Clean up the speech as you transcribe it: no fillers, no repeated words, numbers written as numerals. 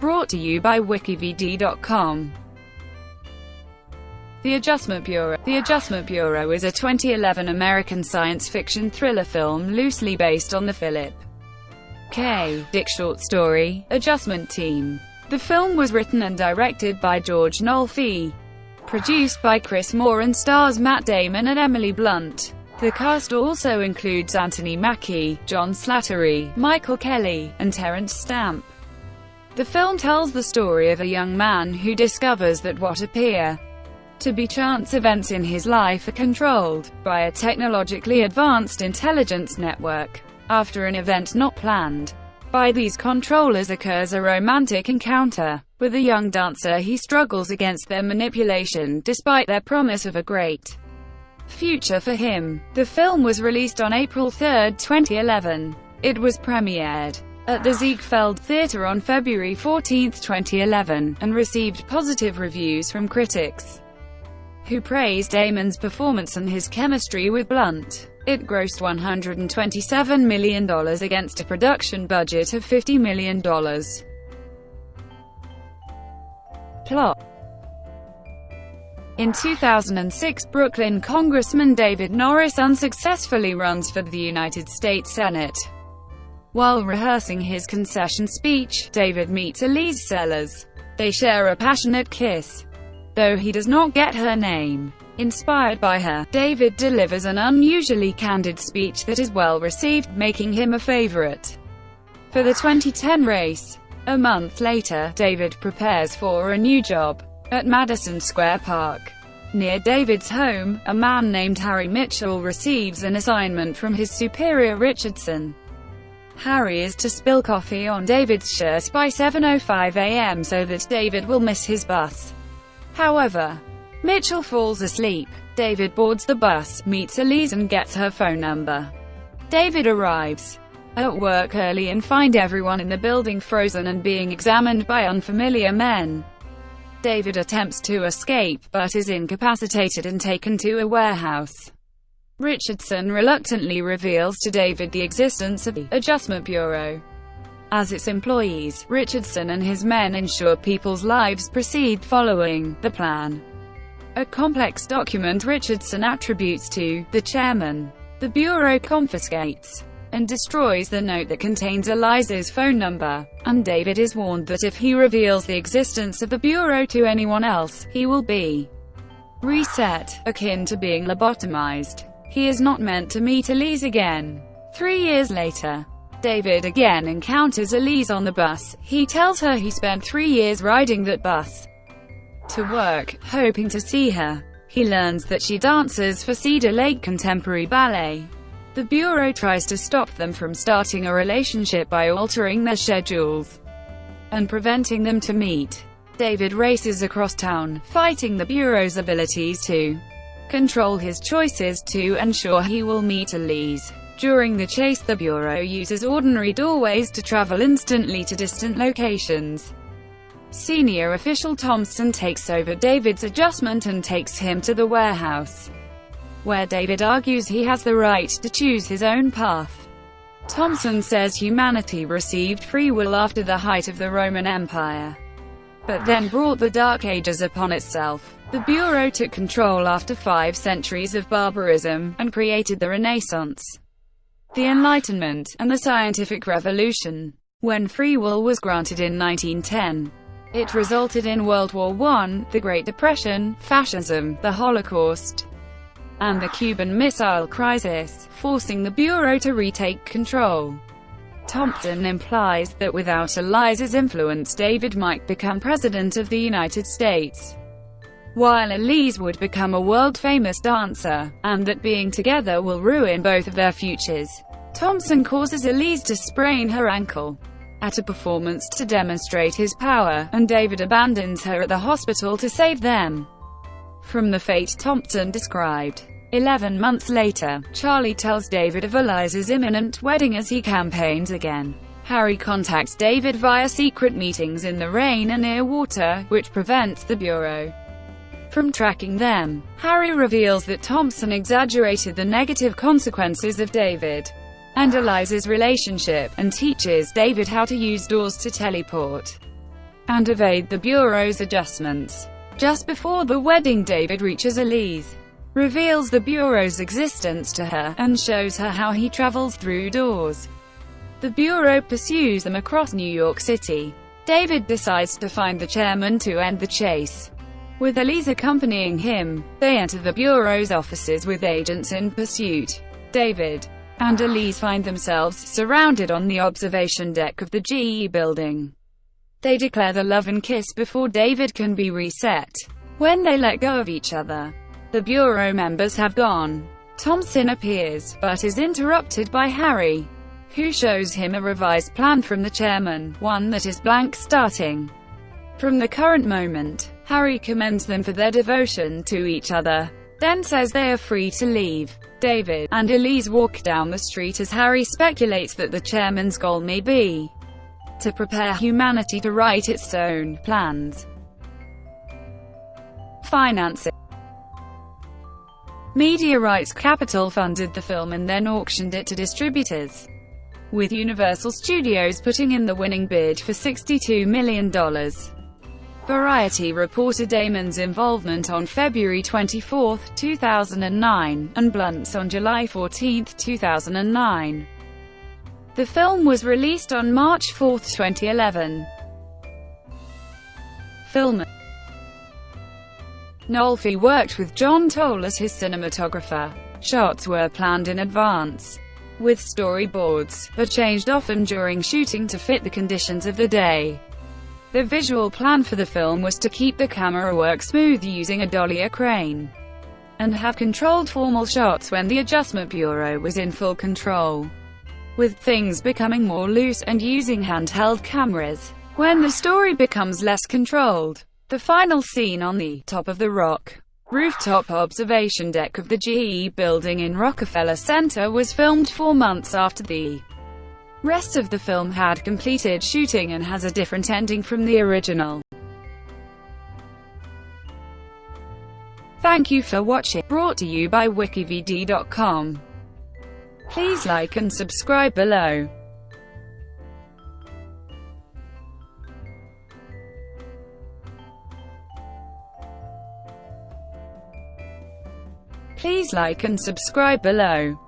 Brought to you by WikiVidi.com. The Adjustment Bureau. The Adjustment Bureau is a 2011 American science fiction thriller film loosely based on the Philip K. Dick short story, Adjustment Team. The film was written and directed by George Nolfi, produced by Chris Moore and stars Matt Damon and Emily Blunt. The cast also includes Anthony Mackie, John Slattery, Michael Kelly, and Terence Stamp. The film tells the story of a young man who discovers that what appear to be chance events in his life are controlled by a technologically advanced intelligence network. After an event not planned by these controllers occurs a romantic encounter with a young dancer. He struggles against their manipulation despite their promise of a great future for him. The film was released on April 3, 2011. It was premiered at the Ziegfeld Theatre on February 14, 2011, and received positive reviews from critics, who praised Damon's performance and his chemistry with Blunt. It grossed $127 million against a production budget of $50 million. Plot. In 2006, Brooklyn Congressman David Norris unsuccessfully runs for the United States Senate. While rehearsing his concession speech, David meets Elise Sellers. They share a passionate kiss, though he does not get her name. Inspired by her, David delivers an unusually candid speech that is well received, making him a favorite for the 2010 race. A month later, David prepares for a new job at Madison Square Park. Near David's home, a man named Harry Mitchell receives an assignment from his superior Richardson. Harry is to spill coffee on David's shirt by 7:05 a.m. so that David will miss his bus. However, Mitchell falls asleep. David boards the bus, meets Elise and gets her phone number. David arrives at work early and finds everyone in the building frozen and being examined by unfamiliar men. David attempts to escape, but is incapacitated and taken to a warehouse. Richardson reluctantly reveals to David the existence of the Adjustment Bureau. As its employees, Richardson and his men ensure people's lives proceed following the plan. A complex document Richardson attributes to the chairman. The Bureau confiscates and destroys the note that contains Eliza's phone number, and David is warned that if he reveals the existence of the Bureau to anyone else, he will be reset, akin to being lobotomized. He is not meant to meet Elise again. 3 years later, David again encounters Elise on the bus. He tells her he spent 3 years riding that bus to work, hoping to see her. He learns that she dances for Cedar Lake Contemporary Ballet. The Bureau tries to stop them from starting a relationship by altering their schedules and preventing them to meet. David races across town, fighting the Bureau's abilities to control his choices to ensure he will meet Elise. During the chase, the Bureau uses ordinary doorways to travel instantly to distant locations. Senior official Thompson takes over David's adjustment and takes him to the warehouse, where David argues he has the right to choose his own path. Thompson says humanity received free will after the height of the Roman Empire, but then brought the Dark Ages upon itself. The Bureau took control after 5 centuries of barbarism, and created the Renaissance, the Enlightenment, and the Scientific Revolution. When free will was granted in 1910, it resulted in World War I, the Great Depression, fascism, the Holocaust, and the Cuban Missile Crisis, forcing the Bureau to retake control. Thompson implies that without Eliza's influence, David might become President of the United States, while Elise would become a world-famous dancer, and that being together will ruin both of their futures. Thompson causes Elise to sprain her ankle at a performance to demonstrate his power, and David abandons her at the hospital to save them from the fate Thompson described. 11 months later, Charlie tells David of Eliza's imminent wedding as he campaigns again. Harry contacts David via secret meetings in the rain and near water, which prevents the Bureau from tracking them. Harry reveals that Thompson exaggerated the negative consequences of David and Eliza's relationship, and teaches David how to use doors to teleport. and evade the Bureau's adjustments. Just before the wedding, David reaches Elise, reveals the Bureau's existence to her, and shows her how he travels through doors. The Bureau pursues them across New York City. David decides to find the chairman to end the chase. With Elise accompanying him, they enter the Bureau's offices with agents in pursuit. David and Elise find themselves surrounded on the observation deck of the GE building. They declare the love and kiss before David can be reset. When they let go of each other, the Bureau members have gone. Thompson appears, but is interrupted by Harry, who shows him a revised plan from the chairman, one that is blank starting from the current moment. Harry commends them for their devotion to each other, then says they are free to leave. David and Elise walk down the street as Harry speculates that the chairman's goal may be to prepare humanity to write its own plans. Financing. Media Rights Capital funded the film and then auctioned it to distributors, with Universal Studios putting in the winning bid for $62 million. Variety reported Damon's involvement on February 24, 2009, and Blunt's on July 14, 2009. The film was released on March 4, 2011. Film. Nolfi worked with John Toll as his cinematographer. Shots were planned in advance, with storyboards, but changed often during shooting to fit the conditions of the day. The visual plan for the film was to keep the camera work smooth using a dolly or crane, and have controlled formal shots when the Adjustment Bureau was in full control, with things becoming more loose, and using handheld cameras when the story becomes less controlled. The final scene on the top of the rock rooftop observation deck of the GE building in Rockefeller Center was filmed 4 months after the rest of the film had completed shooting and has a different ending from the original. Thank you for watching. Brought to you by WikiVidi.com. Please like and subscribe below. Please like and subscribe below.